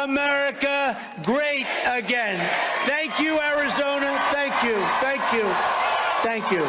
America great again. Thank you, Arizona. Thank you. Thank you. Thank you.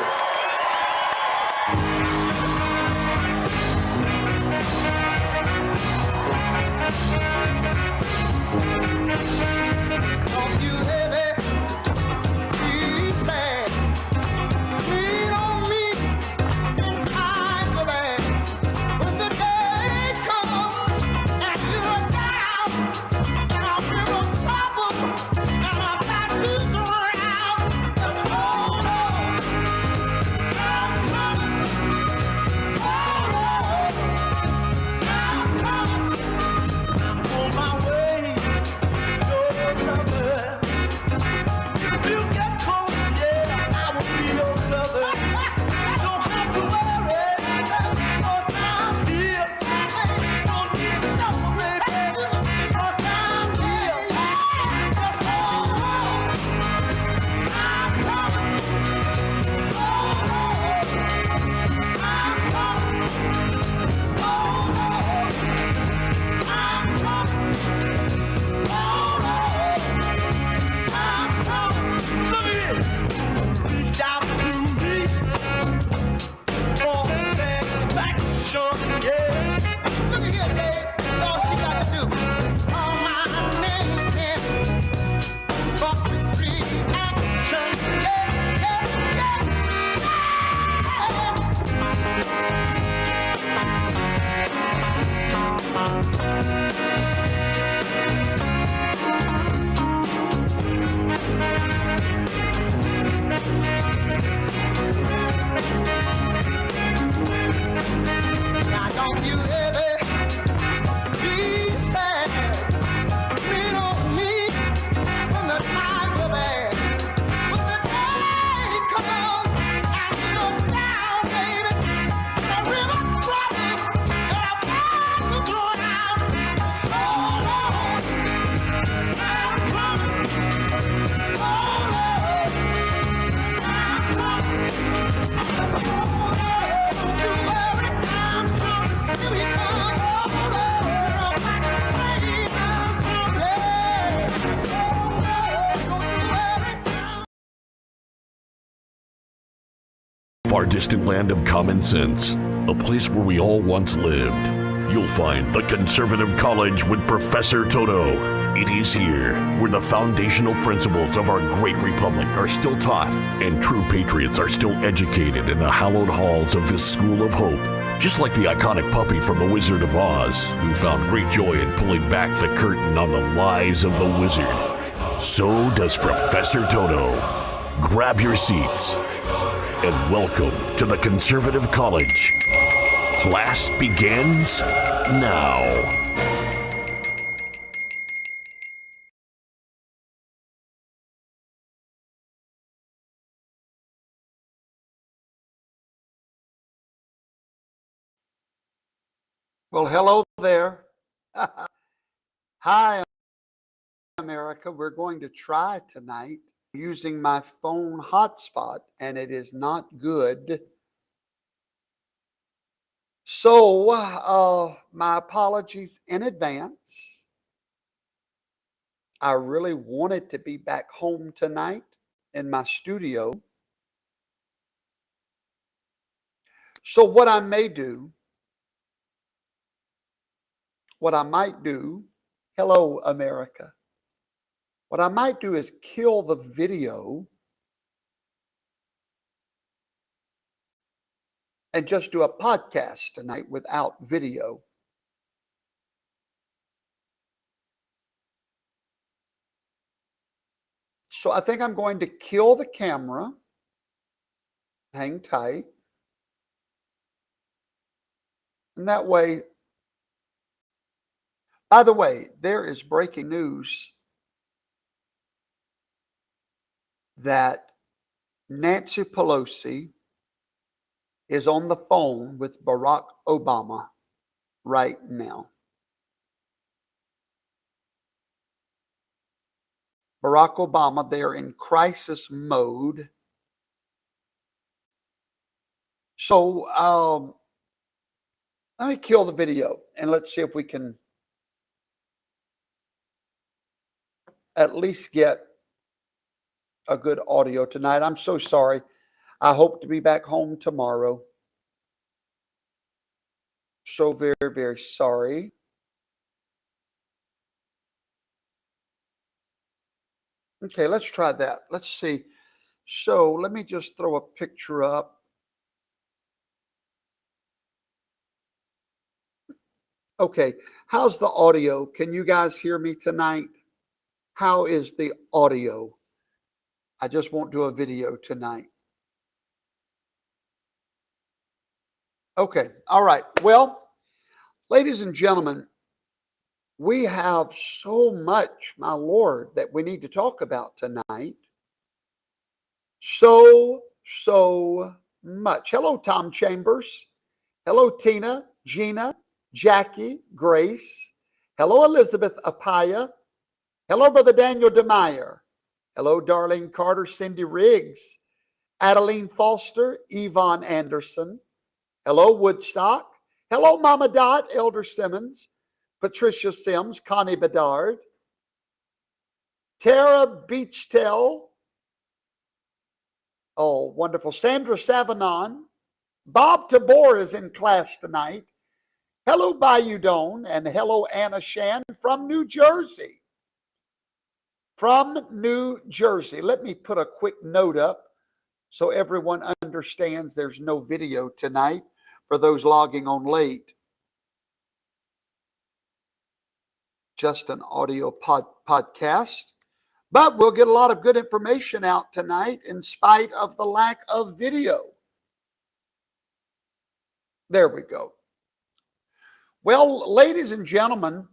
Far distant land of common sense, a place where we all once lived. You'll find the Conservative College with Professor Toto. It is here where the foundational principles of our great republic are still taught and true patriots are still educated in the hallowed halls of this school of hope. Just like the iconic puppy from The Wizard of Oz, who found great joy in pulling back the curtain on the lies of the wizard. So does Professor Toto. Grab your seats and welcome to the Conservative College. Class begins now. Well, hello there. Hi, America. We're going to try tonight using my phone hotspot, and it is not good. So, my apologies in advance. I really wanted to be back home tonight in my studio. So what I might do, hello, America. What I might do is kill the video and just do a podcast tonight without video. So I think I'm going to kill the camera. Hang tight. And that way, by the way, there is breaking news that Nancy Pelosi is on the phone with Barack Obama right now. Barack Obama, they're in crisis mode. So let me kill the video and let's see if we can at least get a good audio tonight. I'm so sorry. I hope to be back home tomorrow. So very, very sorry. Okay, let's try that. Let's see. So let me just throw a picture up. Okay, how's the audio? Can you guys hear me tonight? How is the audio? I just won't do a video tonight. Okay, all right. Well, ladies and gentlemen, we have so much, my Lord, that we need to talk about tonight. So much. Hello, Tom Chambers. Hello, Tina, Gina, Jackie, Grace. Hello, Elizabeth Apaya. Hello, Brother Daniel DeMeyer. Hello, Darlene Carter, Cindy Riggs, Adeline Foster, Yvonne Anderson. Hello, Woodstock. Hello, Mama Dot, Elder Simmons, Patricia Sims, Connie Bedard, Tara Beachtel. Oh, wonderful. Sandra Savanon. Bob Tabor is in class tonight. Hello, Bayou Doan, and hello, Anna Shan from New Jersey. From New Jersey. Let me put a quick note up so everyone understands there's no video tonight for those logging on late. Just an audio podcast. But we'll get a lot of good information out tonight in spite of the lack of video. There we go. Well, ladies and gentlemen,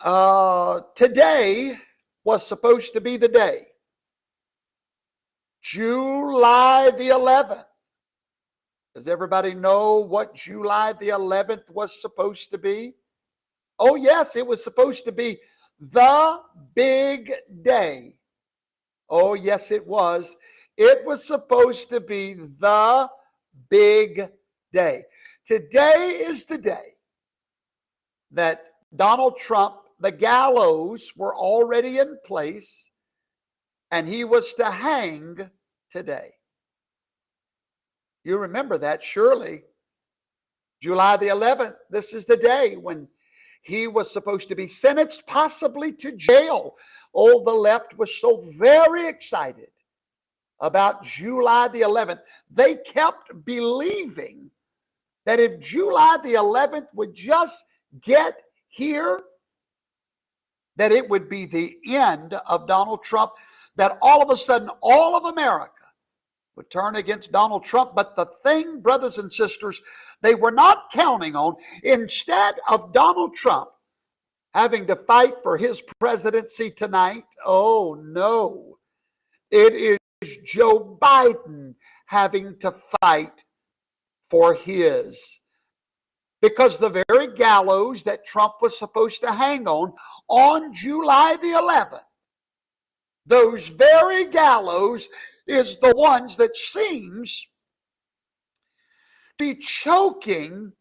today was supposed to be the day. July the 11th. Does everybody know what July the 11th was supposed to be? Oh, yes, it was supposed to be the big day. Oh, yes, it was. It was supposed to be the big day. Today is the day that Donald Trump, the gallows were already in place, and he was to hang today. You remember that, surely. July the 11th, this is the day when he was supposed to be sentenced, possibly to jail. Oh, the left was so very excited about July the 11th. They kept believing that if July the 11th would just get here, that it would be the end of Donald Trump, that all of a sudden all of America would turn against Donald Trump. But the thing, brothers and sisters, they were not counting on, instead of Donald Trump having to fight for his presidency tonight, oh no, it is Joe Biden having to fight for his. Because the very gallows that Trump was supposed to hang on July the 11th, those very gallows is the ones that seems to be choking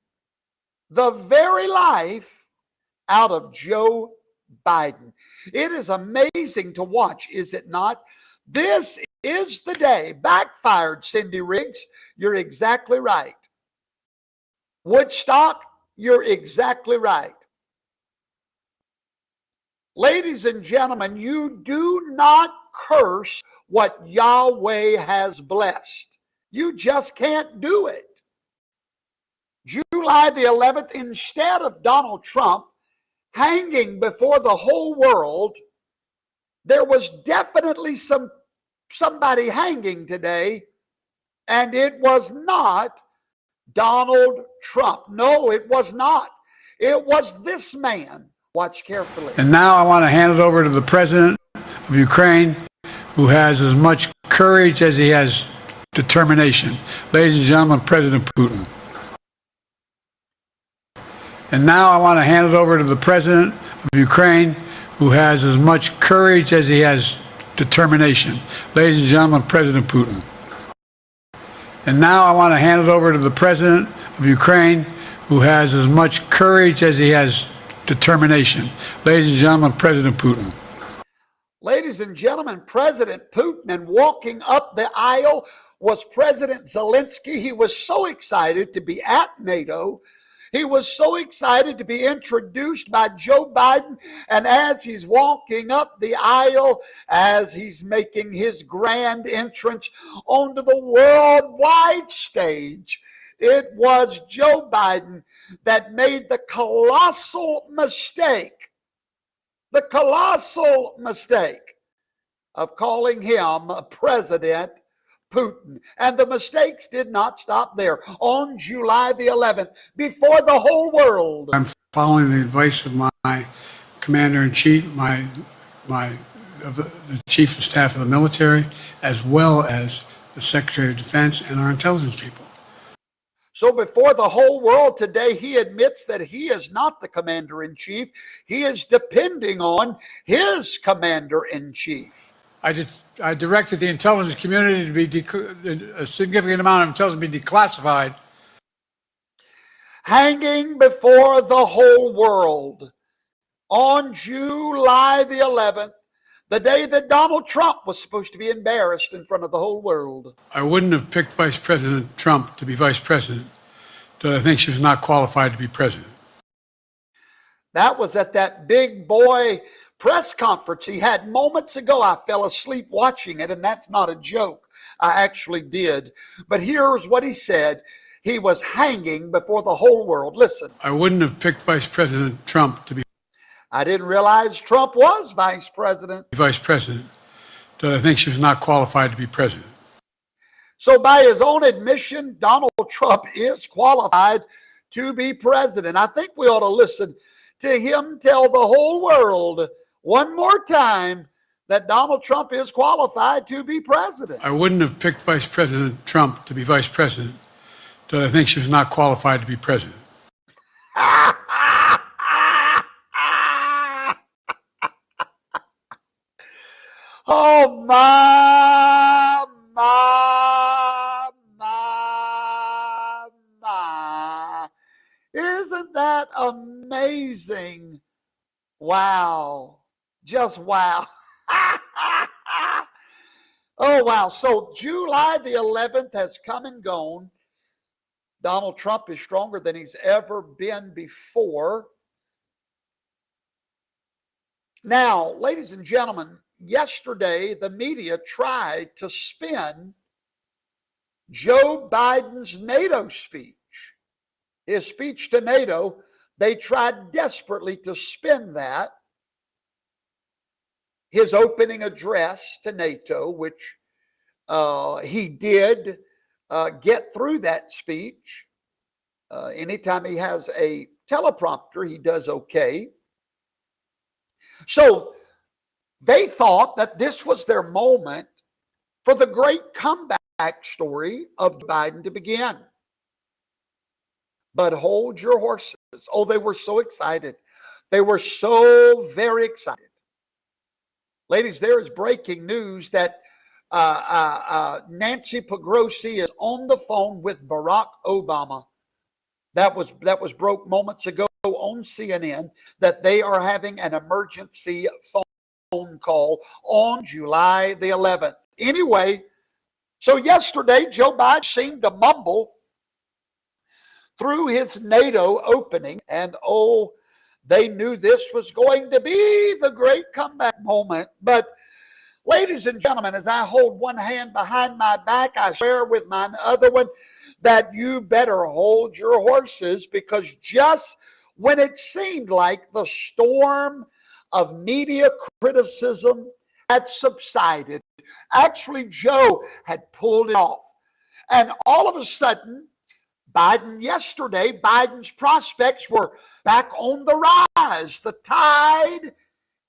the very life out of Joe Biden. It is amazing to watch, is it not? This is the day. Backfired, Cindy Riggs. You're exactly right. Woodstock, you're exactly right. Ladies and gentlemen, you do not curse what Yahweh has blessed. You just can't do it. July the 11th, instead of Donald Trump hanging before the whole world, there was definitely somebody hanging today, and it was not Donald Trump. No, it was not. It was this man. Watch carefully. And now I want to hand it over to the president of Ukraine, who has as much courage as he has determination. Ladies and gentlemen, President Putin. And now I want to hand it over to the president of Ukraine, who has as much courage as he has determination. Ladies and gentlemen, President Putin. And now I want to hand it over to the president of Ukraine, who has as much courage as he has determination. Ladies and gentlemen, President Putin. Ladies and gentlemen, President Putin, and walking up the aisle was President Zelensky. He was so excited to be at NATO. He was so excited to be introduced by Joe Biden. And as he's walking up the aisle, as he's making his grand entrance onto the worldwide stage, it was Joe Biden that made the colossal mistake of calling him President Putin. And the mistakes did not stop there. On July the 11th, before the whole world. I'm following the advice of my commander-in-chief, the chief of staff of the military, as well as the Secretary of Defense and our intelligence people. So before the whole world today, he admits that he is not the commander-in-chief. He is depending on his commander-in-chief. I directed the intelligence community to be a significant amount of intelligence be declassified. Hanging before the whole world on July the 11th, the day that Donald Trump was supposed to be embarrassed in front of the whole world. I wouldn't have picked Vice President Trump to be vice president, but I think she was not qualified to be president. That was at that big boy press conference he had moments ago. I fell asleep watching it, and that's not a joke. I actually did. But here's what he said. He was hanging before the whole world. Listen. I wouldn't have picked Vice President Trump to be. I didn't realize Trump was vice president. Vice president, but I think she was not qualified to be president. So by his own admission, Donald Trump is qualified to be president. I think we ought to listen to him tell the whole world one more time that Donald Trump is qualified to be president. I wouldn't have picked Vice President Trump to be vice president, but I think she was not qualified to be president. Oh, my. Isn't that amazing? Wow. Just wow. Oh, wow. So July the 11th has come and gone. Donald Trump is stronger than he's ever been before. Now, ladies and gentlemen, yesterday the media tried to spin Joe Biden's NATO speech. His speech to NATO, they tried desperately to spin that. His opening address to NATO, which he did get through that speech. Anytime he has a teleprompter, he does okay. So they thought that this was their moment for the great comeback story of Biden to begin. But hold your horses. Oh, they were so excited. They were so very excited. Ladies, there is breaking news that Nancy Pelosi is on the phone with Barack Obama. That was broke moments ago on CNN, that they are having an emergency phone call on July the 11th. Anyway, so yesterday Joe Biden seemed to mumble through his NATO opening, and oh, they knew this was going to be the great comeback moment. But ladies and gentlemen, as I hold one hand behind my back, I swear with my other one that you better hold your horses, because just when it seemed like the storm of media criticism had subsided, actually Joe had pulled it off. And all of a sudden, Biden's prospects were back on the rise. The tide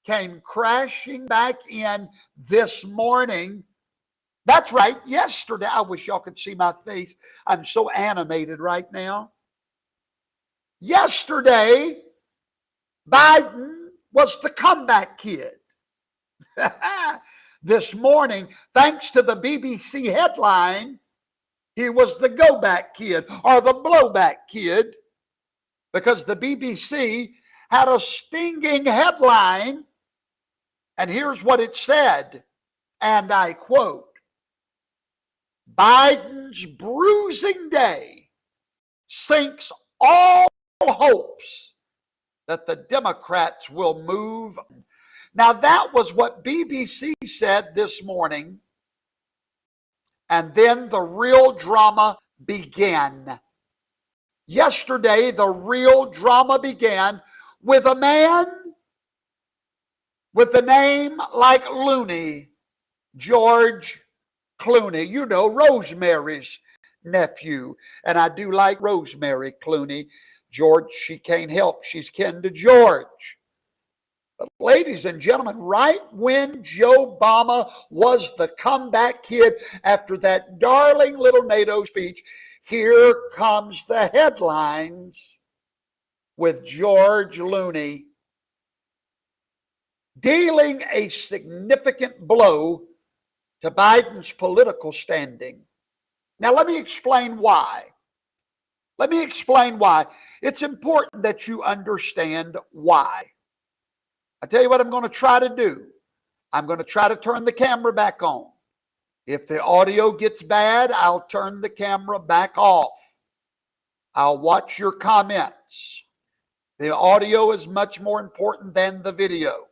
came crashing back in this morning. That's right, yesterday. I wish y'all could see my face. I'm so animated right now. Yesterday, Biden was the comeback kid. This morning, thanks to the BBC headline, he was the go-back kid or the blowback kid, because the BBC had a stinging headline And here's what it said, and I quote, Biden's bruising day sinks all hopes that the Democrats will move. Now, that was what BBC said this morning. And then the real drama began. Yesterday, the real drama began with a man with a name like Clooney, George Clooney. You know, Rosemary's nephew. And I do like Rosemary Clooney. George, she can't help. She's kin to George. But ladies and gentlemen, right when Joe Obama was the comeback kid after that darling little NATO speech, here comes the headlines with George Clooney dealing a significant blow to Biden's political standing. Now, let me explain why. Let me explain why. It's important that you understand why. I tell you what I'm going to try to do. I'm going to try to turn the camera back on. If the audio gets bad, I'll turn the camera back off. I'll watch your comments. The audio is much more important than the video.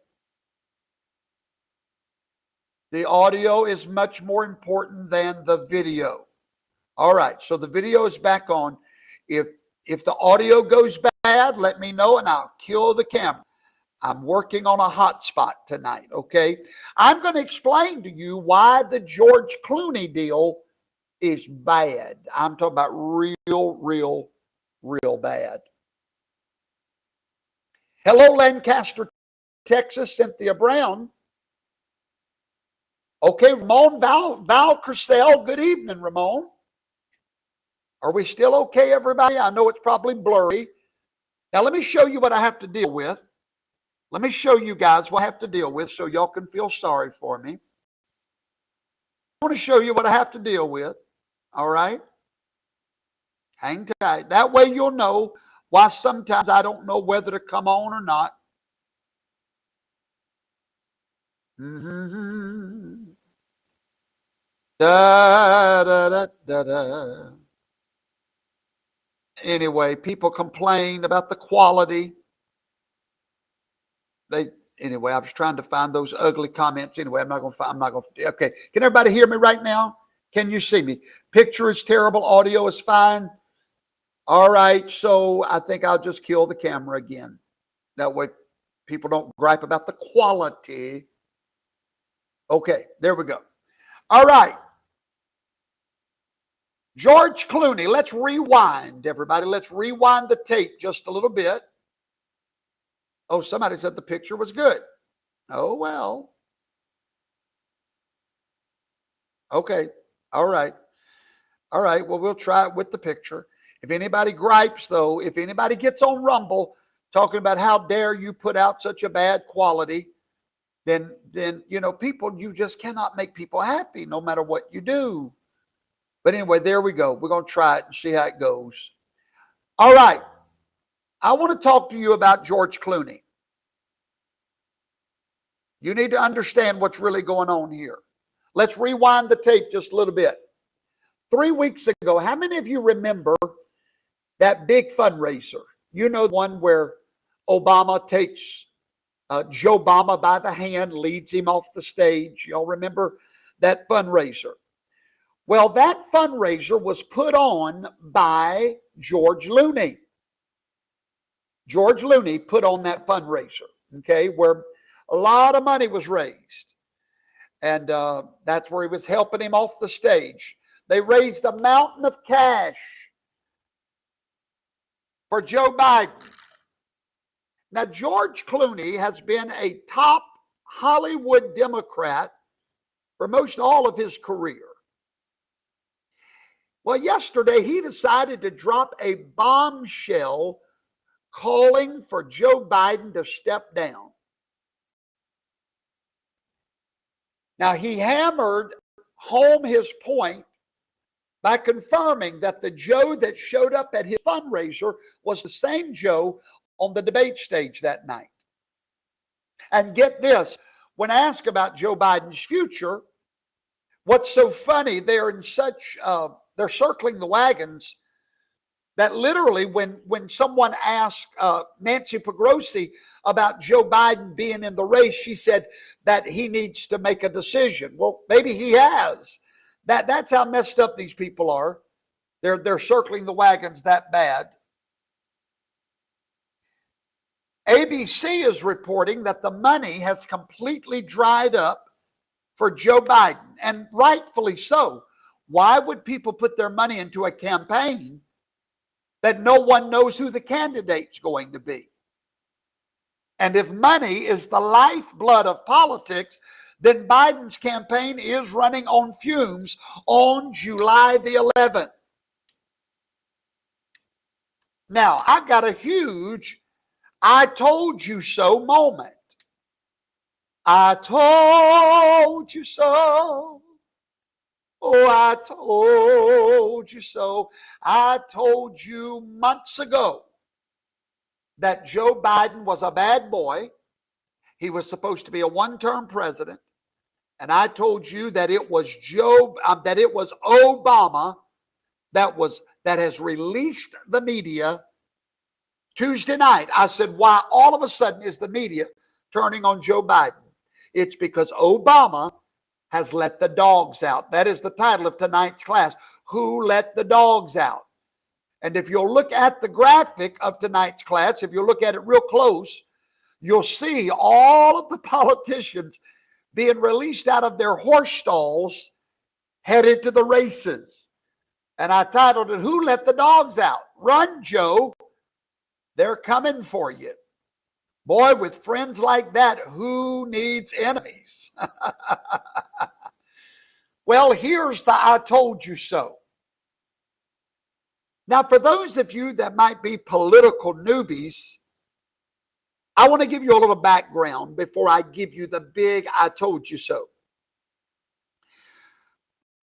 The audio is much more important than the video. All right, so the video is back on. If the audio goes bad, let me know and I'll kill the camera. I'm working on a hotspot tonight, okay? I'm going to explain to you why the George Clooney deal is bad. I'm talking about real bad. Hello, Lancaster, Texas, Cynthia Brown. Okay, Ramon Val Crisell, good evening, Ramon. Are we still okay, everybody? I know it's probably blurry. Now, let me show you what I have to deal with. Let me show you guys what I have to deal with so y'all can feel sorry for me. I want to show you what I have to deal with. All right? Hang tight. That way you'll know why sometimes I don't know whether to come on or not. Da, da, da, da, da. Anyway, people complain about the quality. Anyway, I was trying to find those ugly comments. Anyway, I'm not going to. Okay. Can everybody hear me right now? Can you see me? Picture is terrible. Audio is fine. All right. So I think I'll just kill the camera again. That way people don't gripe about the quality. Okay. There we go. All right. George Clooney. Let's rewind, everybody. Let's rewind the tape just a little bit. Oh, somebody said the picture was good. Oh, well. Okay. All right. All right. Well, we'll try it with the picture. If anybody gripes, though, if anybody gets on Rumble talking about how dare you put out such a bad quality, then you know, people, you just cannot make people happy no matter what you do. But anyway, there we go. We're going to try it and see how it goes. All right. I want to talk to you about George Clooney. You need to understand what's really going on here. Let's rewind the tape just a little bit. 3 weeks ago, how many of you remember that big fundraiser? You know, the one where Obama takes Joe Obama by the hand, leads him off the stage. Y'all remember that fundraiser? Well, that fundraiser was put on by George Clooney. George Clooney put on that fundraiser, okay, where a lot of money was raised. And that's where he was helping him off the stage. They raised a mountain of cash for Joe Biden. Now, George Clooney has been a top Hollywood Democrat for most all of his career. Well, yesterday he decided to drop a bombshell calling for Joe Biden to step down. Now, he hammered home his point by confirming that the Joe that showed up at his fundraiser was the same Joe on the debate stage that night. And get this, when asked about Joe Biden's future, what's so funny, they're circling the wagons that literally when someone asked Nancy Pelosi about Joe Biden being in the race, she said that he needs to make a decision. Well, maybe he has. That's how messed up these people are. They're circling the wagons that bad. ABC is reporting that the money has completely dried up for Joe Biden, and rightfully so. Why would people put their money into a campaign that no one knows who the candidate's going to be? And if money is the lifeblood of politics, then Biden's campaign is running on fumes on July the 11th. Now, I've got a huge I told you so moment. I told you so. Oh, I told you so. I told you months ago that Joe Biden was a bad boy. He was supposed to be a one-term president. And I told you that it was Obama that has released the media Tuesday night. I said, why all of a sudden is the media turning on Joe Biden? It's because Obama has let the dogs out. That is the title of tonight's class. Who let the dogs out? And if you'll look at the graphic of tonight's class, if you look at it real close, you'll see all of the politicians being released out of their horse stalls, headed to the races. And I titled it, Who Let the Dogs Out? Run, Joe. They're coming for you. Boy, with friends like that, who needs enemies? Well, here's the I told you so. Now, for those of you that might be political newbies, I want to give you a little background before I give you the big I told you so.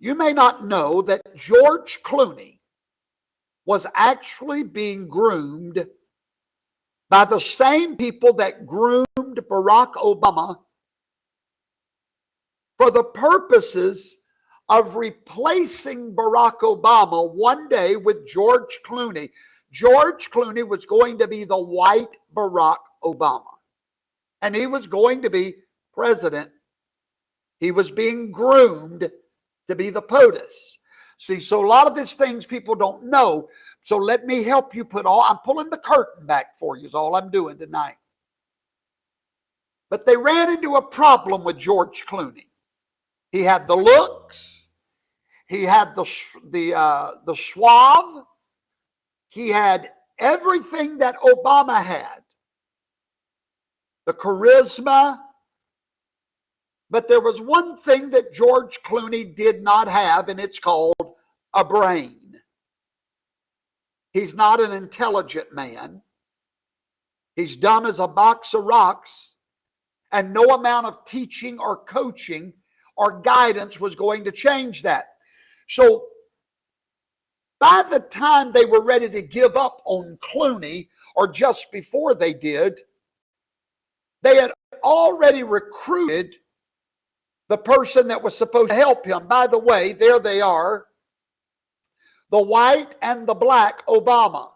You may not know that George Clooney was actually being groomed by the same people that groomed Barack Obama for the purposes of replacing Barack Obama one day with George Clooney. George Clooney was going to be the white Barack Obama, and he was going to be president. He was being groomed to be the POTUS. See, so a lot of these things people don't know. So let me help you I'm pulling the curtain back for you is all I'm doing tonight. But they ran into a problem with George Clooney. He had the looks. He had the suave. He had everything that Obama had. The charisma. But there was one thing that George Clooney did not have, and it's called a brain. He's not an intelligent man. He's dumb as a box of rocks, and no amount of teaching or coaching or guidance was going to change that. So by the time they were ready to give up on Clooney, or just before they did, they had already recruited the person that was supposed to help him. By the way, there they are, the white and the black Obama.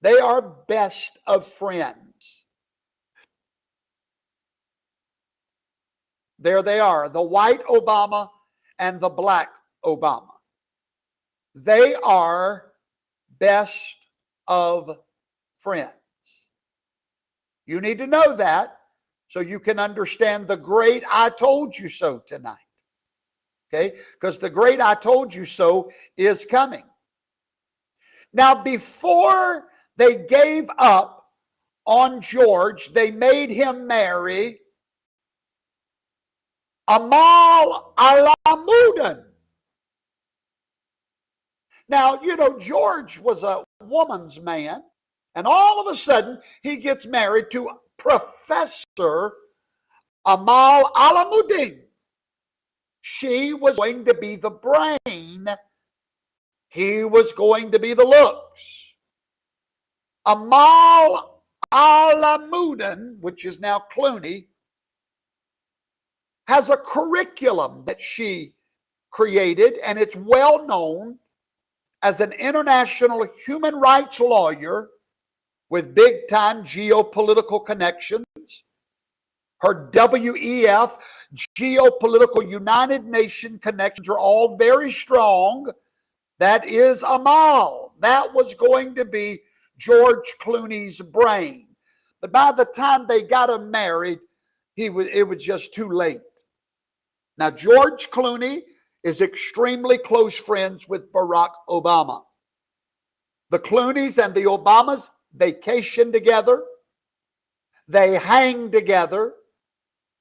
They are best of friends. There they are, the white Obama and the black Obama. They are best of friends. You need to know that so you can understand the great I told you so tonight. Okay? Because the great I told you so is coming. Now, before they gave up on George, they made him marry Amal Alamuddin. Now, you know, George was a woman's man, and all of a sudden he gets married to Professor Amal Alamuddin. She was going to be the brain. He was going to be the looks. Amal Alamuddin, which is now Clooney, has a curriculum that she created, and it's well known as an international human rights lawyer with big-time geopolitical connections. Her WEF, geopolitical United Nations connections, are all very strong. That is Amal. That was going to be George Clooney's brain. But by the time they got him married, it was just too late. Now, George Clooney is extremely close friends with Barack Obama. The Clooneys and the Obamas vacation together. They hang together.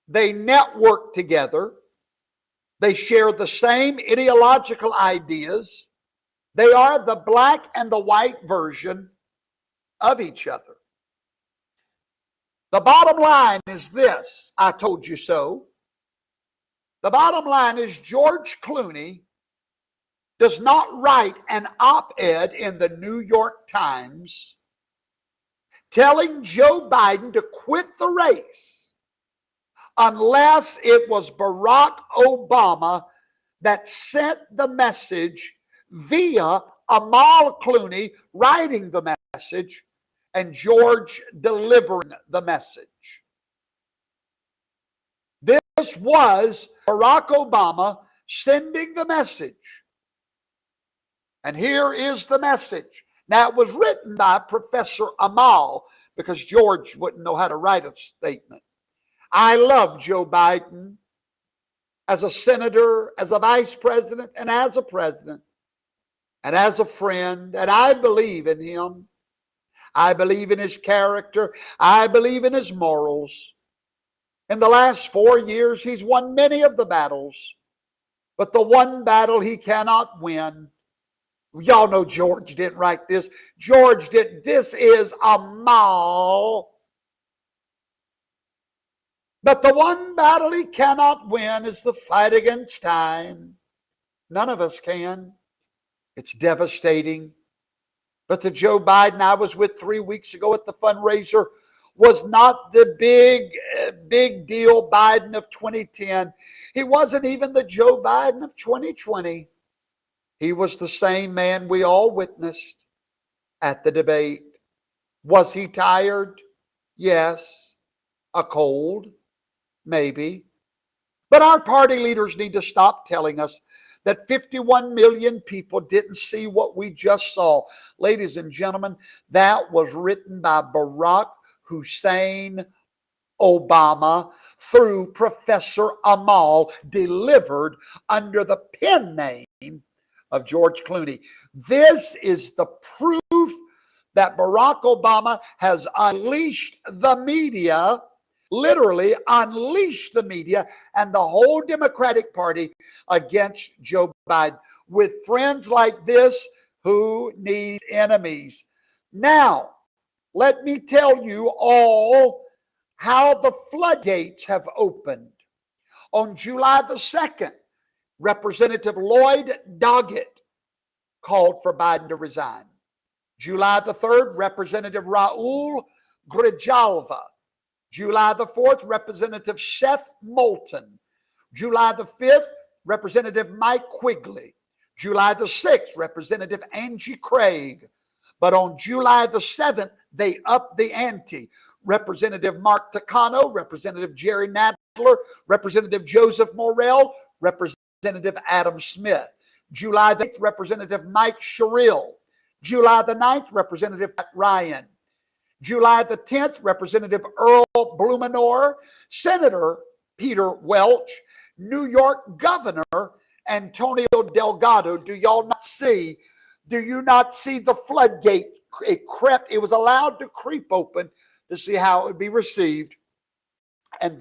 They network together. They share the same ideological ideas. They are the black and the white version of each other. The bottom line is this: I told you so. The bottom line is George Clooney does not write an op-ed in the New York Times telling Joe Biden to quit the race unless it was Barack Obama that sent the message via Amal Clooney writing the message and George delivering the message. This was Barack Obama sending the message. And here is the message. Now, it was written by Professor Amal because George wouldn't know how to write a statement. I love Joe Biden as a senator, as a vice president, and as a president, and as a friend, and I believe in him. I believe in his character. I believe in his morals. In the last 4 years, he's won many of the battles, but the one battle he cannot win. Y'all know George didn't write this. George didn't. This is Amal. But the one battle he cannot win is the fight against time. None of us can. It's devastating. But the Joe Biden I was with 3 weeks ago at the fundraiser was not the big deal Biden of 2010. He wasn't even the Joe Biden of 2020. He was the same man we all witnessed at the debate. Was he tired? Yes. A cold? Maybe. But our party leaders need to stop telling us that 51 million people didn't see what we just saw. Ladies and gentlemen, that was written by Barack Hussein Obama through Professor Amal, delivered under the pen name of George Clooney. This is the proof that Barack Obama has unleashed the media, literally unleashed the media and the whole Democratic Party against Joe Biden. With friends like this, who needs enemies? Now, let me tell you all how the floodgates have opened. On July the 2nd, Representative Lloyd Doggett called for Biden to resign. July the 3rd, Representative Raul Grijalva. July the 4th, Representative Seth Moulton. July the 5th, Representative Mike Quigley. July the 6th, Representative Angie Craig. But on July the 7th, they upped the ante. Representative Mark Takano, Representative Jerry Nadler, Representative Joseph Morrell, Representative Adam Smith. July the 8th, Representative Mike Sherrill. July the 9th, Representative Pat Ryan. July the 10th, Representative Earl Blumenauer, Senator Peter Welch, New York Governor Antonio Delgado. Do you not see the floodgate? It was allowed to creep open to see how it would be received. And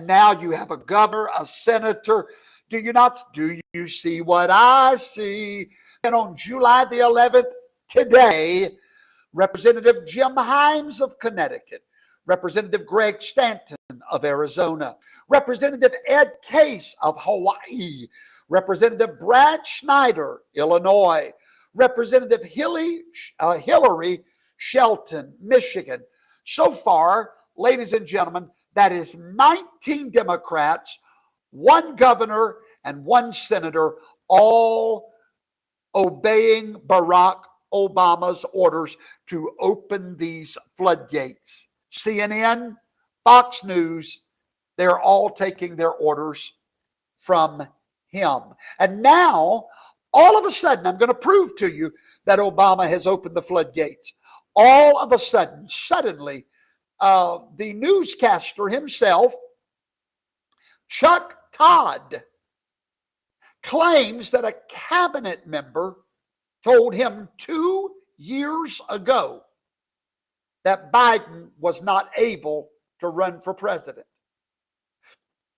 now you have a governor, a senator. Do you see what I see? And on July the 11th, today, Representative Jim Himes of Connecticut, Representative Greg Stanton of Arizona, Representative Ed Case of Hawaii, Representative Brad Schneider, Illinois, Representative Hillary Shelton, Michigan. So far, ladies and gentlemen, that is 19 Democrats, 1 governor, and 1 senator, all obeying Barack Obama's orders to open these floodgates. CNN, Fox News, they're all taking their orders from him. And now, all of a sudden, I'm going to prove to you that Obama has opened the floodgates. All of a sudden, suddenly, the newscaster himself, Chuck Todd, claims that a cabinet member told him 2 years ago that Biden was not able to run for president.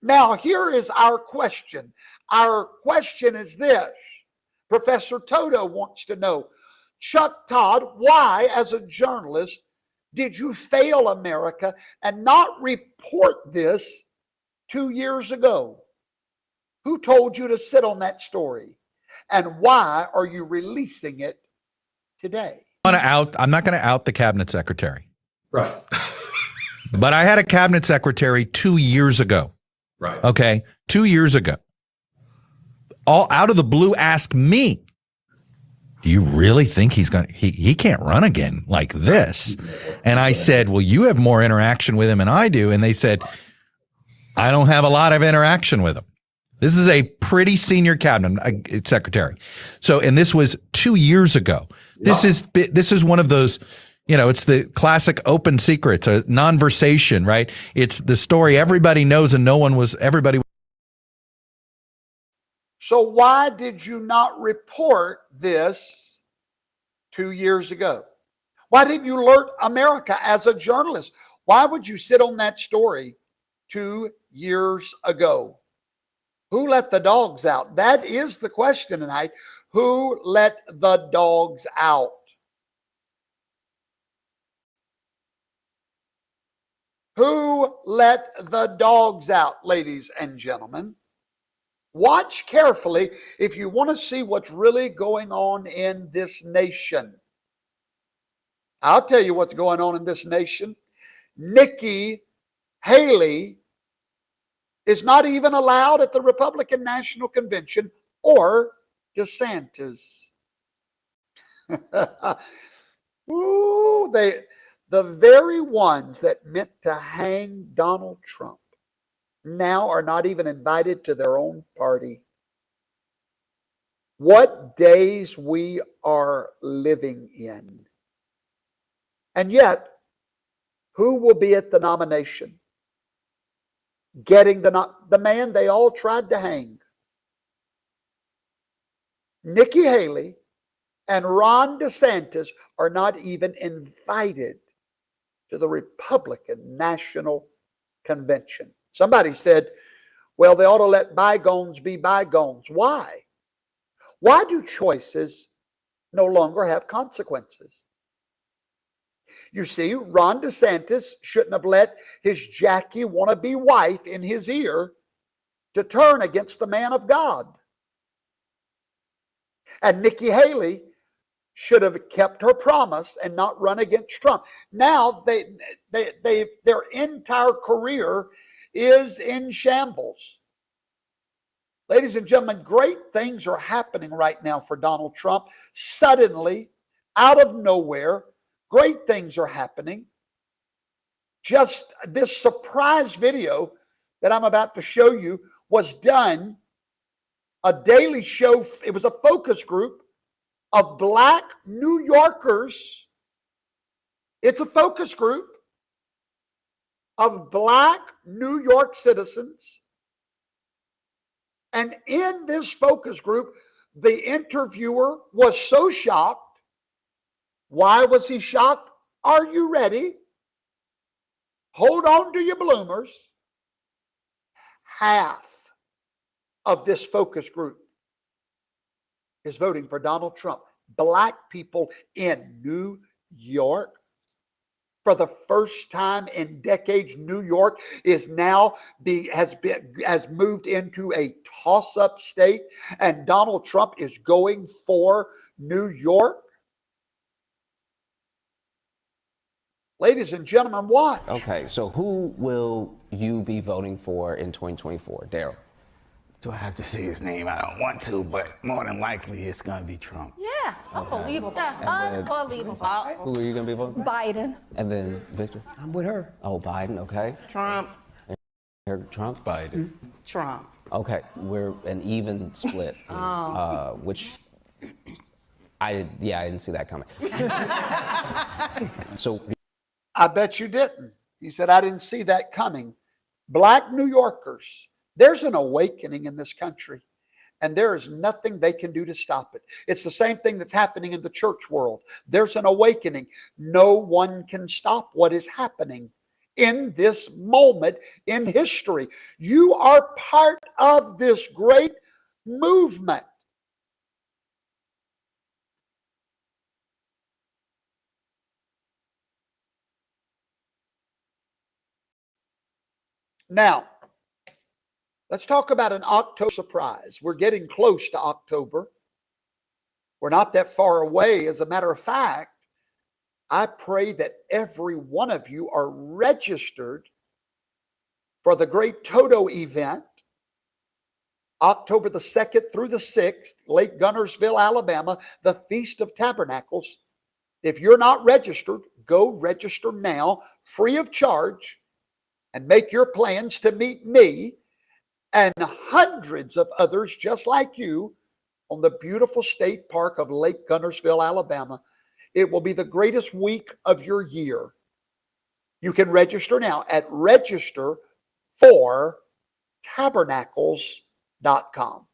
Now, here is our question. Our question is this. Professor Toto wants to know, Chuck Todd, why, as a journalist, did you fail America and not report this 2 years ago? Who told you to sit on that story? And why are you releasing it today? I'm not going to out the cabinet secretary. Right. But I had a cabinet secretary 2 years ago. Right. Okay. 2 years ago. All out of the blue asked me, do you really think he can't run again like this? And I said, well, you have more interaction with him than I do. And they said, I don't have a lot of interaction with him. This is a pretty senior cabinet secretary. So, and this was 2 years ago. This is one of those, it's the classic open secrets, a non-versation, right? It's the story everybody knows and everybody. So why did you not report this 2 years ago? Why didn't you alert America as a journalist? Why would you sit on that story 2 years ago? Who let the dogs out? That is the question tonight. Who let the dogs out? Who let the dogs out, ladies and gentlemen? Watch carefully if you want to see what's really going on in this nation. I'll tell you what's going on in this nation. Nikki Haley is not even allowed at the Republican National Convention, or DeSantis. Ooh, the very ones that meant to hang Donald Trump now are not even invited to their own party. What days we are living in. And yet, who will be at the nomination? Getting the man they all tried to hang. Nikki Haley and Ron DeSantis are not even invited to the Republican National Convention. Somebody said, well, they ought to let bygones be bygones. Why? Why do choices no longer have consequences? You see, Ron DeSantis shouldn't have let his Jackie wannabe wife in his ear to turn against the man of God. And Nikki Haley should have kept her promise and not run against Trump. Now their entire career is in shambles. Ladies and gentlemen, great things are happening right now for Donald Trump. Suddenly, out of nowhere, great things are happening. Just this surprise video that I'm about to show you was done, a daily show. It was a focus group of Black New Yorkers. It's a focus group of Black New York citizens. And in this focus group, the interviewer was so shocked. Why was he shocked? Are you ready? Hold on to your bloomers. Half of this focus group is voting for Donald Trump. Black people in New York. For the first time in decades, New York is now has moved into a toss-up state, and Donald Trump is going for New York. Ladies and gentlemen, watch. Okay, so who will you be voting for in 2024? Daryl. Do I have to say his name? I don't want to, but more than likely it's going to be Trump. Yeah, unbelievable. And then- Unbelievable. Who are you going to be voting? Biden. And then Victor? I'm with her. Oh, Biden, okay. Trump. Trump? Biden. Trump. Okay, we're an even split, which I didn't see that coming. So I bet you didn't. He said, I didn't see that coming. Black New Yorkers, there's an awakening in this country, and there is nothing they can do to stop it. It's the same thing that's happening in the church world. There's an awakening. No one can stop what is happening in this moment in history. You are part of this great movement. Now, let's talk about an October surprise. We're getting close to October. We're not that far away. As a matter of fact, I pray that every one of you are registered for the great Toto event, October the 2nd through the 6th, Lake Gunnersville, Alabama, the Feast of Tabernacles. If you're not registered, go register now, free of charge, and make your plans to meet me and hundreds of others just like you on the beautiful state park of Lake Gunnersville, Alabama. It will be the greatest week of your year. You can register now at registerfortabernacles.com.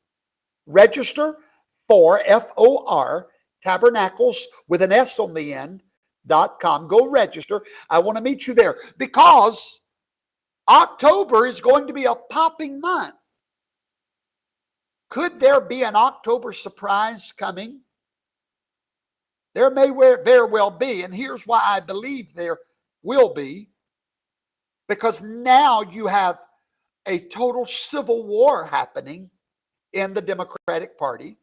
Register for FOR tabernacles with an S on the end.com. Go register. I want to meet you there because October is going to be a popping month. Could there be an October surprise coming? There may very well be, and here's why I believe there will be. Because now you have a total civil war happening in the Democratic Party.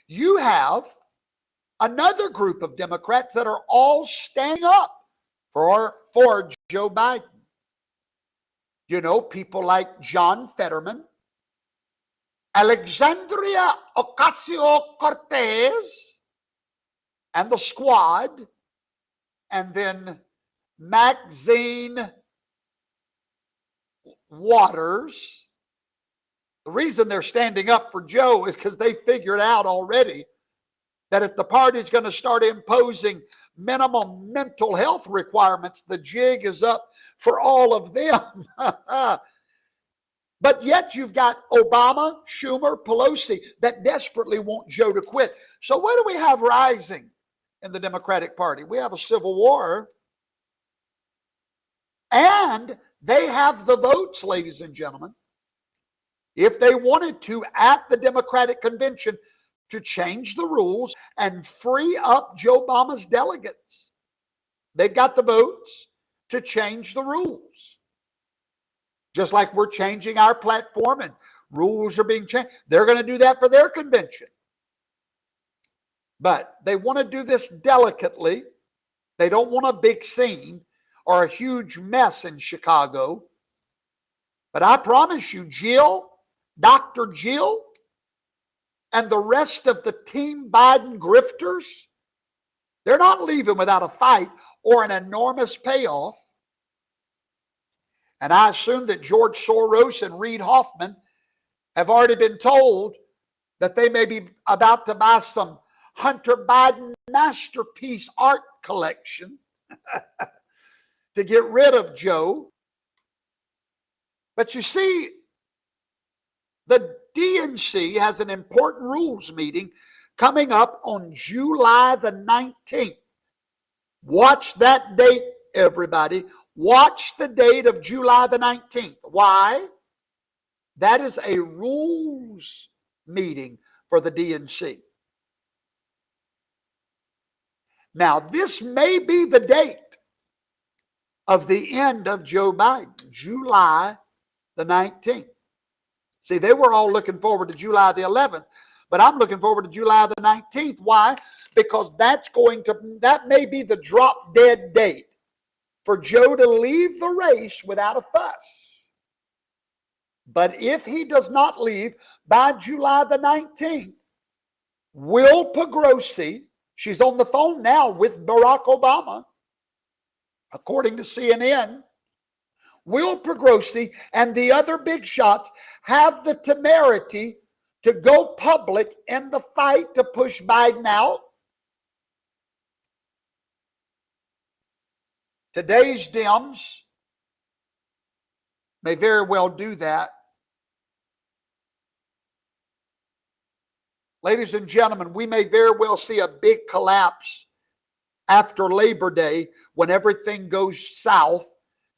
You have another group of Democrats that are all standing up for Joe Biden. You know, people like John Fetterman, Alexandria Ocasio-Cortez, and the squad, and then Maxine Waters. The reason they're standing up for Joe is because they figured out already that if the party's going to start imposing minimum mental health requirements, the jig is up for all of them. But yet you've got Obama, Schumer, Pelosi that desperately want Joe to quit. So what do we have rising in the Democratic Party? We have a civil war. And they have the votes, ladies and gentlemen, if they wanted to at the Democratic Convention to change the rules and free up Joe Obama's delegates. They've got the votes to change the rules. Just like we're changing our platform and rules are being changed. They're going to do that for their convention. But they want to do this delicately. They don't want a big scene or a huge mess in Chicago. But I promise you, Jill, Dr. Jill, and the rest of the Team Biden grifters, they're not leaving without a fight or an enormous payoff. And I assume that George Soros and Reid Hoffman have already been told that they may be about to buy some Hunter Biden masterpiece art collection to get rid of Joe. But you see, the DNC has an important rules meeting coming up on July the 19th. Watch that date, everybody. Watch the date of July the 19th. Why? That is a rules meeting for the DNC. Now, this may be the date of the end of Joe Biden, July the 19th. See, they were all looking forward to July the 11th, but I'm looking forward to July the 19th. Why? Because that may be the drop dead date for Joe to leave the race without a fuss. But if he does not leave by July the 19th, Will Pegrosi, she's on the phone now with Barack Obama, according to CNN, Will Pegrosi and the other big shots have the temerity to go public in the fight to push Biden out. Today's Dems may very well do that. Ladies and gentlemen, we may very well see a big collapse after Labor Day when everything goes south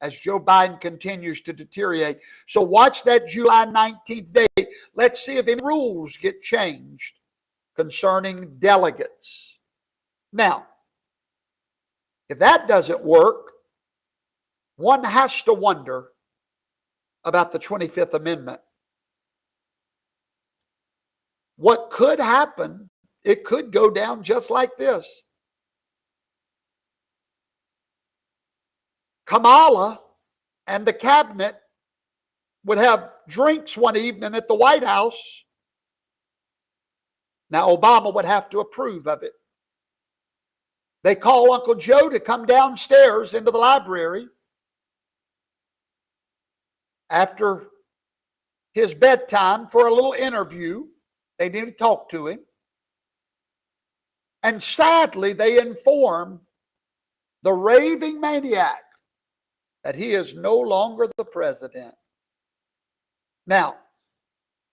as Joe Biden continues to deteriorate. So watch that July 19th date. Let's see if any rules get changed concerning delegates. Now, if that doesn't work, one has to wonder about the 25th Amendment. What could happen, it could go down just like this. Kamala and the cabinet would have drinks one evening at the White House. Now, Obama would have to approve of it. They call Uncle Joe to come downstairs into the library after his bedtime for a little interview. They need to talk to him. And sadly, they inform the raving maniac that he is no longer the president. Now,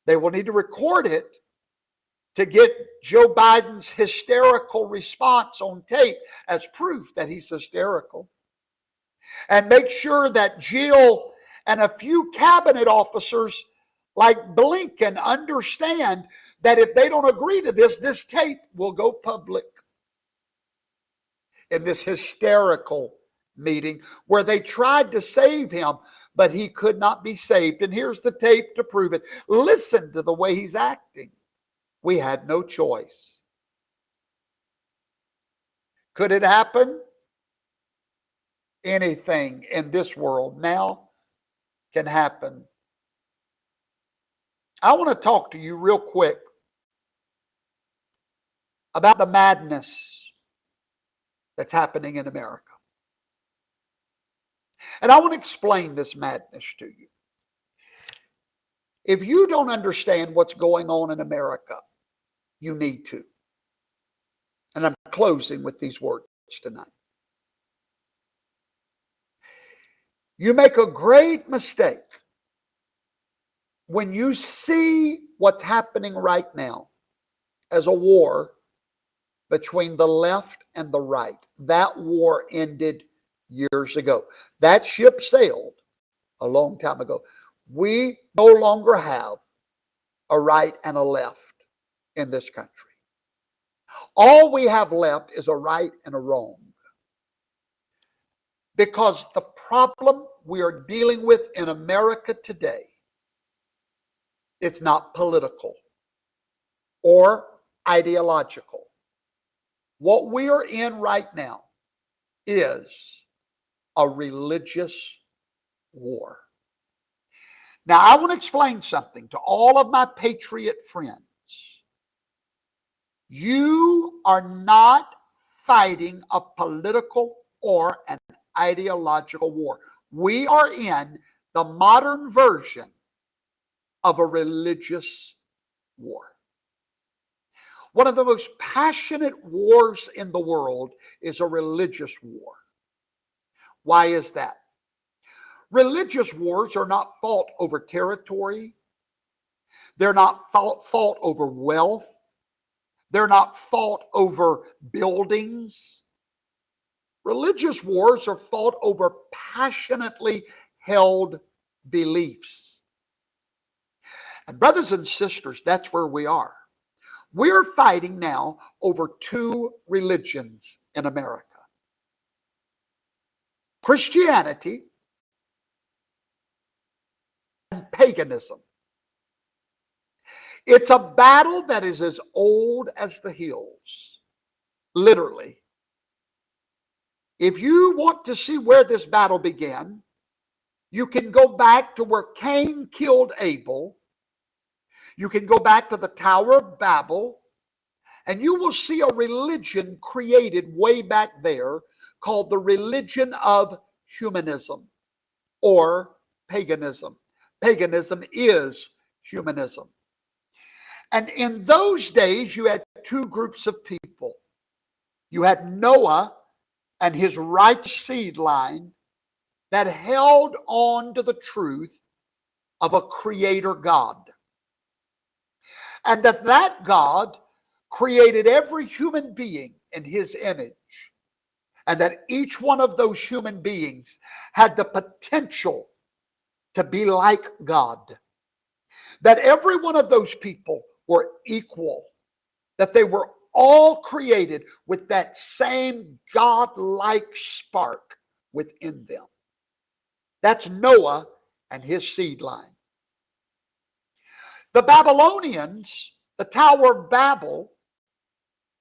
they will need to record it to get Joe Biden's hysterical response on tape as proof that he's hysterical. And make sure that Jill and a few cabinet officers like Blinken understand that if they don't agree to this, this tape will go public. In this hysterical meeting where they tried to save him, but he could not be saved. And here's the tape to prove it. Listen to the way he's acting. We had no choice. Could it happen? Anything in this world now can happen. I want to talk to you real quick about the madness that's happening in America. And I want to explain this madness to you. If you don't understand what's going on in America, you need to. And I'm closing with these words tonight. You make a great mistake when you see what's happening right now as a war between the left and the right. That war ended years ago. That ship sailed a long time ago. We no longer have a right and a left in this country. All we have left is a right and a wrong. Because the problem we are dealing with in America today, it's not political or ideological. What we are in right now is a religious war. Now, I want to explain something to all of my patriot friends. You are not fighting a political or an ideological war. We are in the modern version of a religious war. One of the most passionate wars in the world is a religious war. Why is that? Religious wars are not fought over territory. They're not fought over wealth. They're not fought over buildings. Religious wars are fought over passionately held beliefs. And brothers and sisters, that's where we are. We're fighting now over two religions in America. Christianity and paganism. It's a battle that is as old as the hills. Literally. If you want to see where this battle began, you can go back to where Cain killed Abel. You can go back to the Tower of Babel, and you will see a religion created way back there called the religion of humanism or paganism. Paganism is humanism. And in those days, you had two groups of people. You had Noah and his righteous seed line that held on to the truth of a creator God. And that God created every human being in his image. And that each one of those human beings had the potential to be like God. That every one of those people were equal. That they were all created with that same God-like spark within them. That's Noah and his seed line. The Babylonians, the Tower of Babel,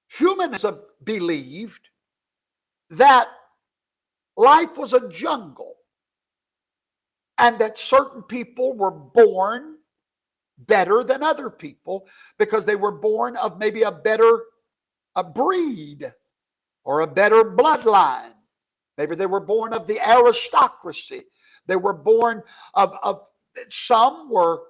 humanism believed that life was a jungle and that certain people were born better than other people because they were born of maybe a better breed or a better bloodline. Maybe they were born of the aristocracy. They were born of some were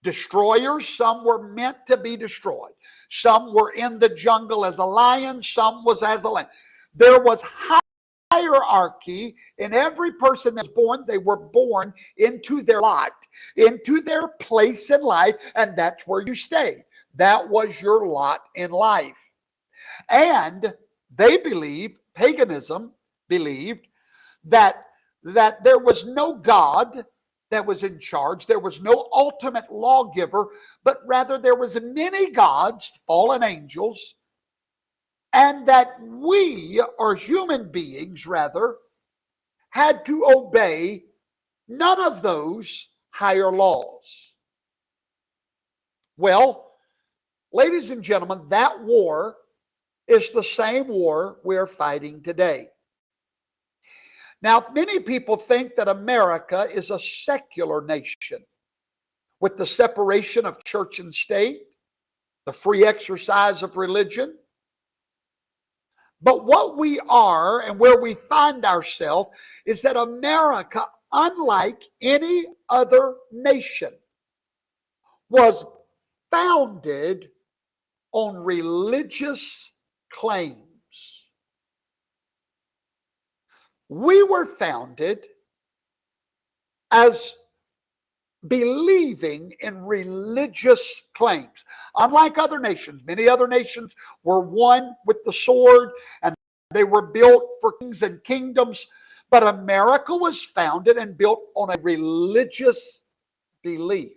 destroyers, some were meant to be destroyed. Some were in the jungle as a lion, some was as a lamb. There was hierarchy in every person that's born. They were born into their lot, into their place in life, and that's where you stayed. That was your lot in life. And they believed, paganism believed, that there was no God that was in charge. There was no ultimate lawgiver, but rather there was many gods, fallen angels, and that we, or human beings rather, had to obey none of those higher laws. Well, ladies and gentlemen, that war is the same war we're fighting today. Now, many people think that America is a secular nation with the separation of church and state, the free exercise of religion. But what we are and where we find ourselves is that America, unlike any other nation, was founded on religious claims. We were founded as believing in religious claims. Unlike other nations, many other nations were won with the sword and they were built for kings and kingdoms. But America was founded and built on a religious belief.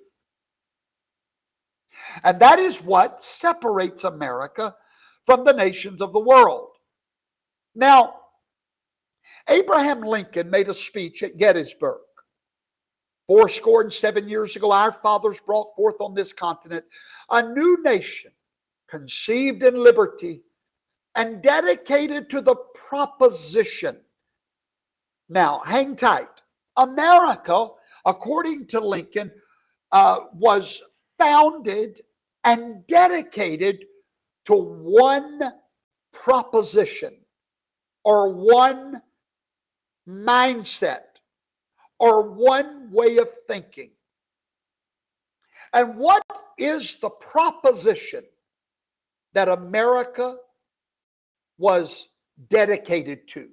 And that is what separates America from the nations of the world. Now, Abraham Lincoln made a speech at Gettysburg. 77 years ago, our fathers brought forth on this continent a new nation, conceived in liberty and dedicated to the proposition. Now, hang tight. America, according to Lincoln, was founded and dedicated to one proposition or one mindset or one way of thinking. And what is the proposition that America was dedicated to?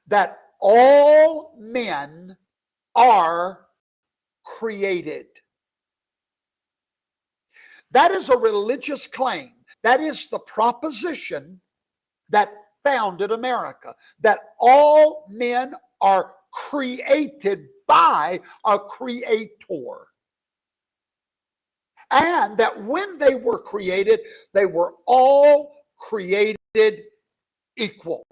That all men are created. That is a religious claim. That is the proposition that founded America. That all men are created by a creator. And that when they were created, they were all created equal.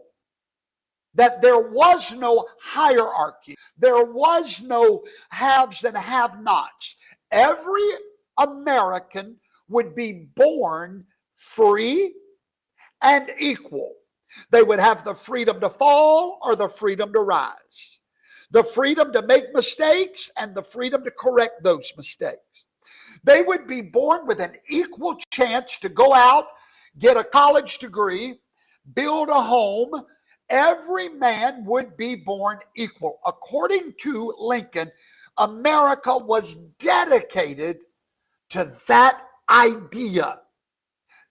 That there was no hierarchy. There was no haves and have-nots. Every American would be born free and equal. They would have the freedom to fall or the freedom to rise, the freedom to make mistakes and the freedom to correct those mistakes. They would be born with an equal chance to go out, get a college degree, build a home. Every man would be born equal. According to Lincoln, America was dedicated to that idea,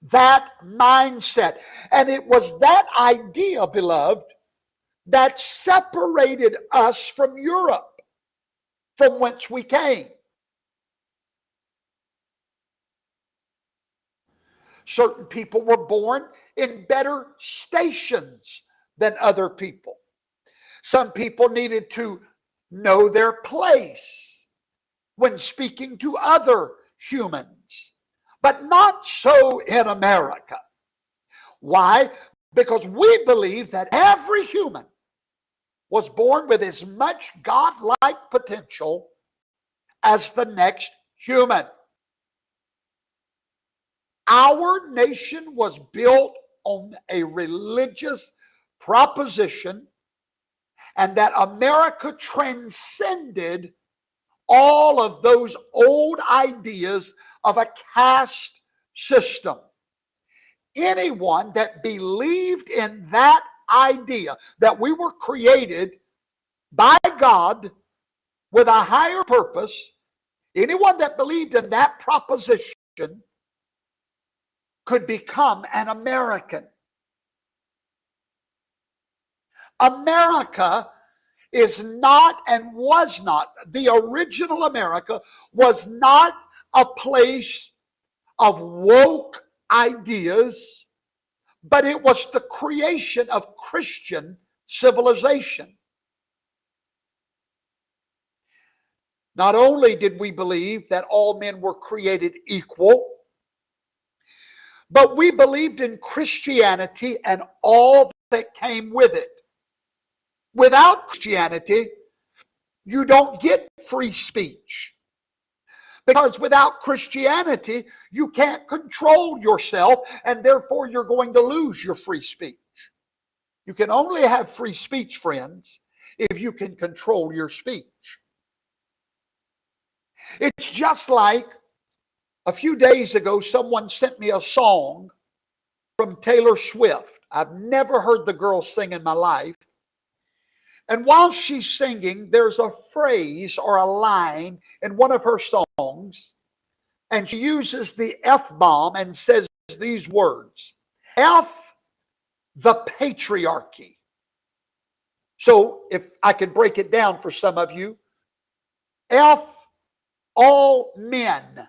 that mindset. And it was that idea, beloved, that separated us from Europe, from whence we came. Certain people were born in better stations than other people. Some people needed to know their place when speaking to other humans, but not so in America. Why? Because we believe that every human was born with as much God-like potential as the next human. Our nation was built on a religious proposition, and that America transcended all of those old ideas of a caste system. Anyone that believed in that idea, that we were created by God with a higher purpose, anyone that believed in that proposition could become an American. America is not and was not, the original America was not a place of woke ideas, but it was the creation of Christian civilization. Not only did we believe that all men were created equal, but we believed in Christianity and all that came with it. Without Christianity, you don't get free speech. Because without Christianity, you can't control yourself, and therefore you're going to lose your free speech. You can only have free speech, friends, if you can control your speech. It's just like a few days ago, someone sent me a song from Taylor Swift. I've never heard the girl sing in my life. And while she's singing, there's a phrase or a line in one of her songs, and she uses the F-bomb and says these words: F the patriarchy. So if I could break it down for some of you, F all men.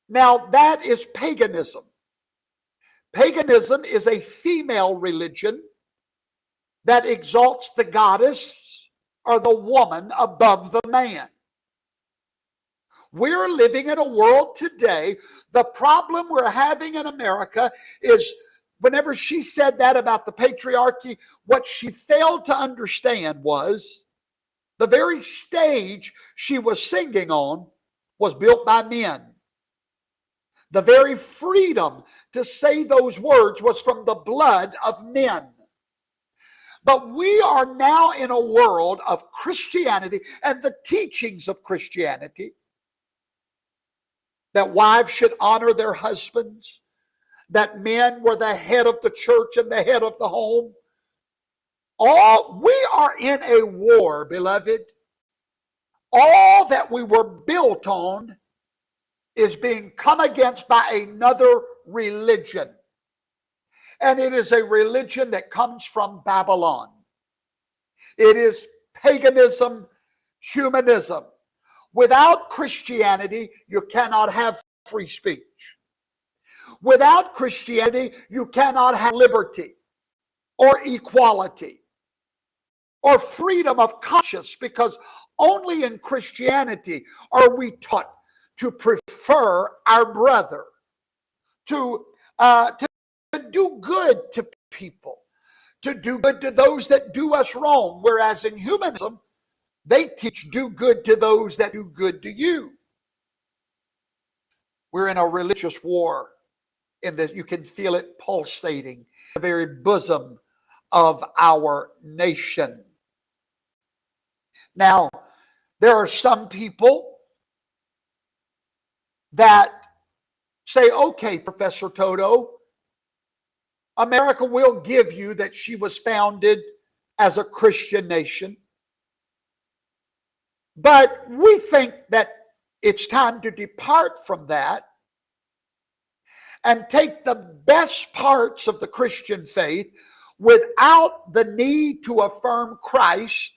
Now that is paganism. Paganism is a female religion that exalts the goddess or the woman above the man. We're living in a world today. The problem we're having in America is whenever she said that about the patriarchy, what she failed to understand was the very stage she was singing on was built by men. The very freedom to say those words was from the blood of men. But we are now in a world of Christianity and the teachings of Christianity, that wives should honor their husbands, that men were the head of the church and the head of the home. We are in a war, beloved. All that we were built on is being come against by another religion. And it is a religion that comes from Babylon. It is paganism, humanism. Without Christianity, you cannot have free speech. Without Christianity, you cannot have liberty or equality or freedom of conscience, because only in Christianity are we taught to prefer our brother, to do good to people, to do good to those that do us wrong. Whereas in humanism, they teach do good to those that do good to you. We're in a religious war. in the, you can feel it pulsating in the very bosom of our nation. Now, there are some people that say, okay, Professor Toto, America will give you that she was founded as a Christian nation. But we think that it's time to depart from that and take the best parts of the Christian faith without the need to affirm Christ,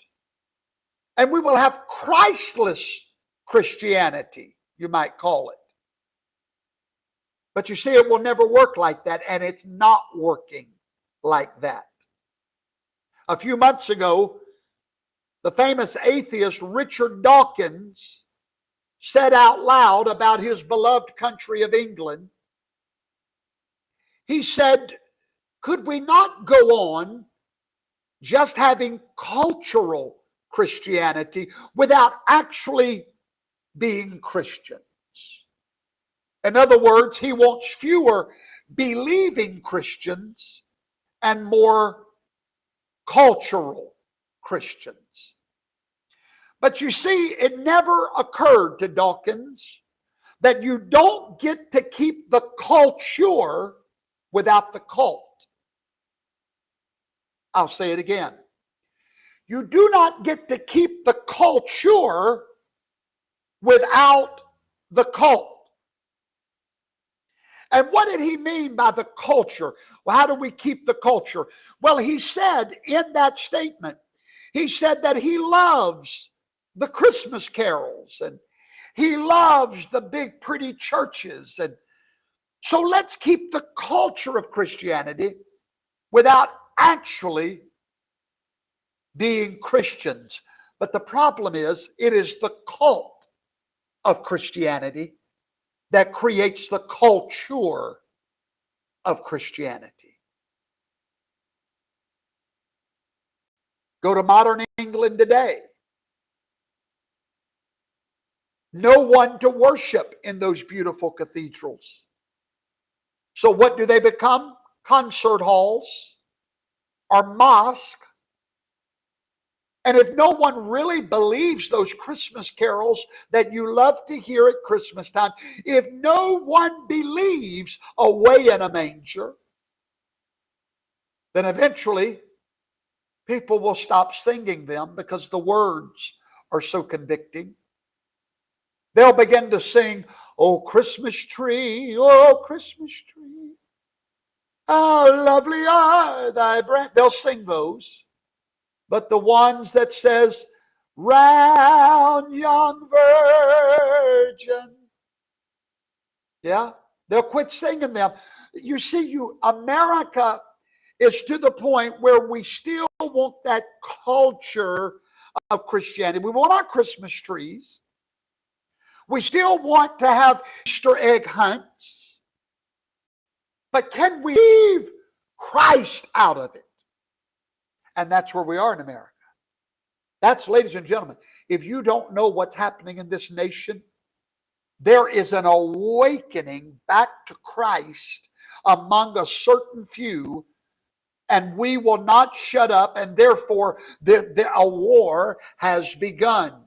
and we will have Christless Christianity, you might call it. But you see, it will never work like that, and it's not working like that. A few months ago, the famous atheist Richard Dawkins said out loud about his beloved country of England, he said, could we not go on just having cultural Christianity without actually being Christians? In other words, he wants fewer believing Christians and more cultural Christians. But you see, it never occurred to Dawkins that you don't get to keep the culture without the cult. I'll say it again. You do not get to keep the culture without the cult. And what did he mean by the culture? Well, how do we keep the culture? Well, he said in that statement, he said that he loves the Christmas carols and he loves the big pretty churches. And so let's keep the culture of Christianity without actually being Christians. But the problem is, it is the cult of Christianity that creates the culture of Christianity. Go to modern England today. No one to worship in those beautiful cathedrals. So what do they become? Concert halls or mosques. And if no one really believes those Christmas carols that you love to hear at Christmas time, if no one believes away in a manger, then eventually people will stop singing them because the words are so convicting. They'll begin to sing, "Oh, Christmas tree, oh, Christmas tree, how lovely are thy branches." They'll sing those. But the ones that says, "Round young virgin," yeah, they'll quit singing them. You see, America is to the point where we still want that culture of Christianity. We want our Christmas trees. We still want to have Easter egg hunts. But can we leave Christ out of it? And that's where we are in America. That's, ladies and gentlemen, if you don't know what's happening in this nation, there is an awakening back to Christ among a certain few, and we will not shut up, and therefore a war has begun.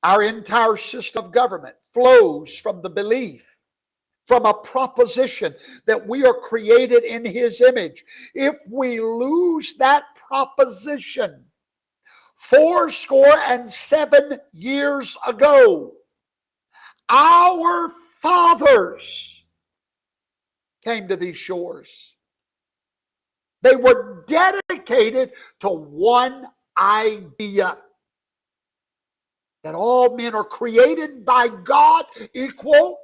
Our entire system of government flows from the belief, from a proposition that we are created in His image. If we lose that proposition, 77 years ago, our fathers came to these shores. They were dedicated to one idea: that all men are created by God equal.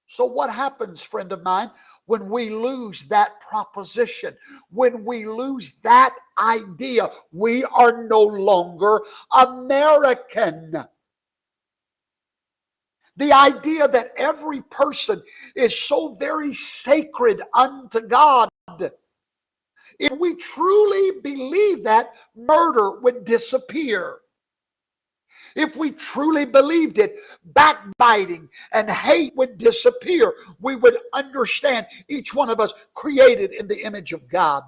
So what happens, friend of mine, when we lose that proposition, when we lose that idea? We are no longer American. The idea that every person is so very sacred unto God. If we truly believe that, murder would disappear. If we truly believed it, backbiting and hate would disappear. We would understand each one of us created in the image of God.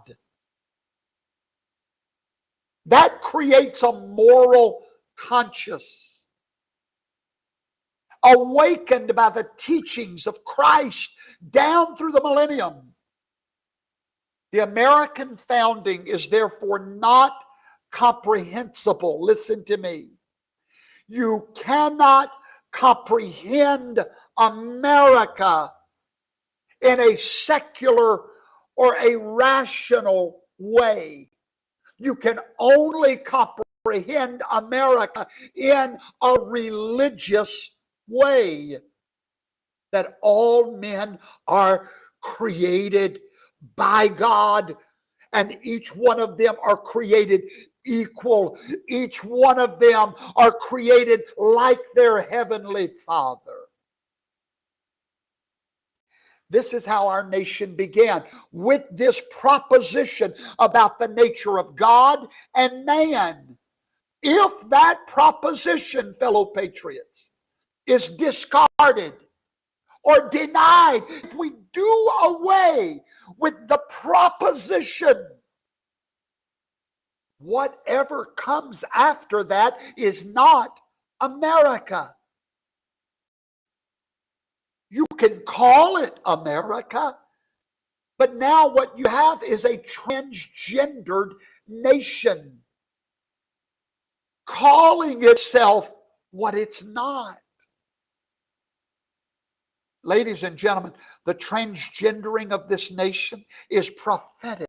That creates a moral conscience, awakened by the teachings of Christ down through the millennium. The American founding is therefore not comprehensible. Listen to me. You cannot comprehend America in a secular or a rational way. You can only comprehend America in a religious way. That all men are created by God, and each one of them are created equal. Each one of them are created like their heavenly Father. This is how our nation began, with this proposition about the nature of God and man. If that proposition, fellow patriots, is discarded or denied, if we do away with the proposition, whatever comes after that is not America. You can call it America, but now what you have is a transgendered nation calling itself what it's not. Ladies and gentlemen, the transgendering of this nation is prophetic.